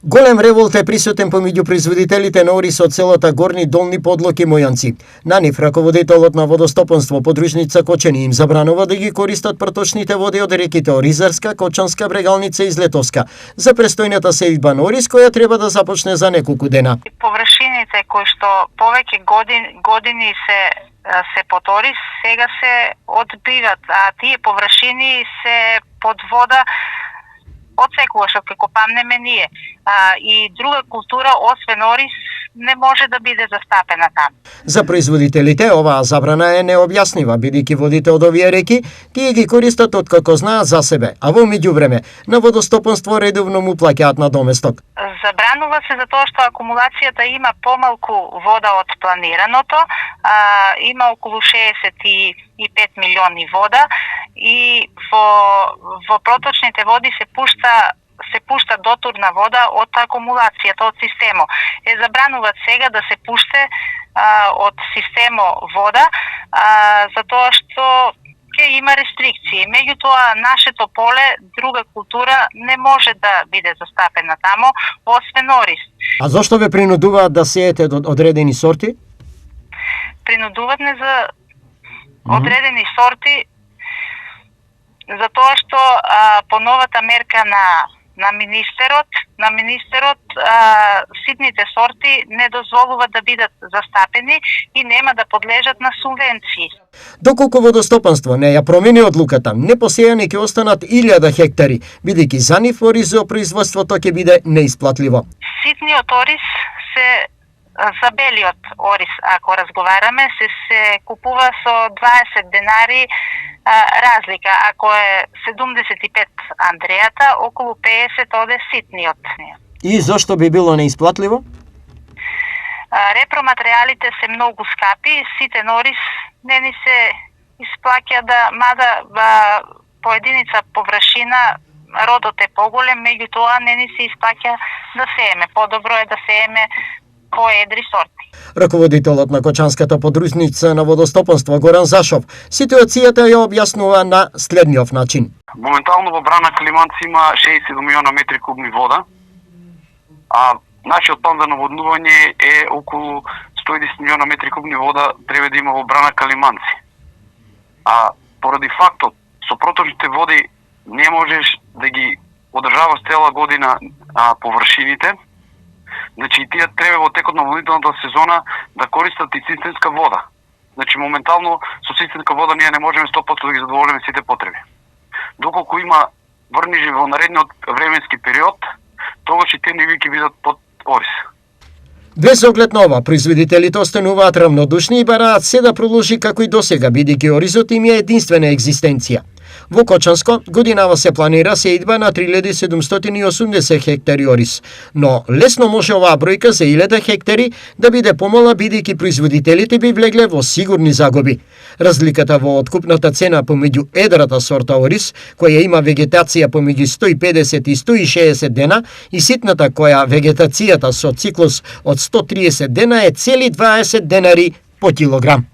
Голем револт е присутен помеѓу производителите на ориз од селата Горни Долни Подлоки Мојанци. На нив раководителот на водостопанство подружница Кочани им забранува да ги користат проточните води од реките Оризарска, Кочанска, Брегалница и Злетовска за престојната сејдба на ориз која треба да започне за неколку дена. Површините кои што повеќе години се под ориз сега се одбиват, а тие површини се под вода од секогаш од како памнеме ние. И друга култура освен ориз не може да биде застапена там. За производителите оваа забрана е необјаснива, бидејќи водите од овие реки тие ги користат откако знаат за себе, а во меѓувреме на водостопанство редовно му плаќаат на доместок. Забранува се затоа што акумулацијата има помалку вода од планираното, има околу 65 милиони вода и во проточните води се пушта дотурна вода од акумулацијата од системот. Забрануваат сега да се пуште од системот вода, затоа што ќе има рестрикции. Меѓутоа, нашето поле, друга култура не може да биде застапена тамо, освен ориз. А зошто ве принудуваат да сеете одредени сорти? Принудуваат не за одредени сорти, затоа што по новата мерка на министерот ситните сорти не дозволуваат да бидат застапени и нема да подлежат на субвенции. Доколку водостопанство не ја промени одлуката, непосејани ќе останат 1000 хектари, бидејќи за нив оризопроизводството ќе биде неисплатливо. Ситниот ориз се за белиот ориз, ако разговараме, се купува со 20 денари разлика. Ако е 75 Андрејата, околу 50 оде ситниот. И зошто би било неисплатливо? Репроматеријалите се многу скапи, ситен ориз не ни се исплаќа мада по единица површина родот е поголем, меѓутоа не ни се исплаќа да сееме. Подобро е да сееме поедри сорти. Раководителот на Кочанската подружница на водостопанство Горан Зашов ситуацијата ја објаснува на следниот начин. Моментално во брана Калиманци има 60 милиона метри кубни вода, а нашиот план за наводнување е околу 110 милиона метри кубни вода треба да има во брана Калиманци. А поради фактот со проточните води не можеш да ги одржаваш цела година површините. Значи тие треба во текот на водителната сезона да користат и системска вода. Значи моментално со системска вода ние не можеме 100% да ги задоволиме сите потреби. Доколку има врнежи во наредниот временски период, тогаш и тие ниви ќе бидат под ориз. Без оглед на ова, производителите остануваат рамнодушни и бараат се да продолжи како и досега, бидејќи оризот им е единствена екзистенција. Во Кочанско годинава се планира сејдба на 3780 хектари ориз, но лесно може оваа бројка за 1000 хектари да биде помала бидејќи производителите би влегле во сигурни загуби. Разликата во откупната цена помеѓу едрата сорта ориз, која има вегетација помеѓу 150 и 160 дена, и ситната која вегетацијата со циклус од 130 дена е цели 20 денари по килограм.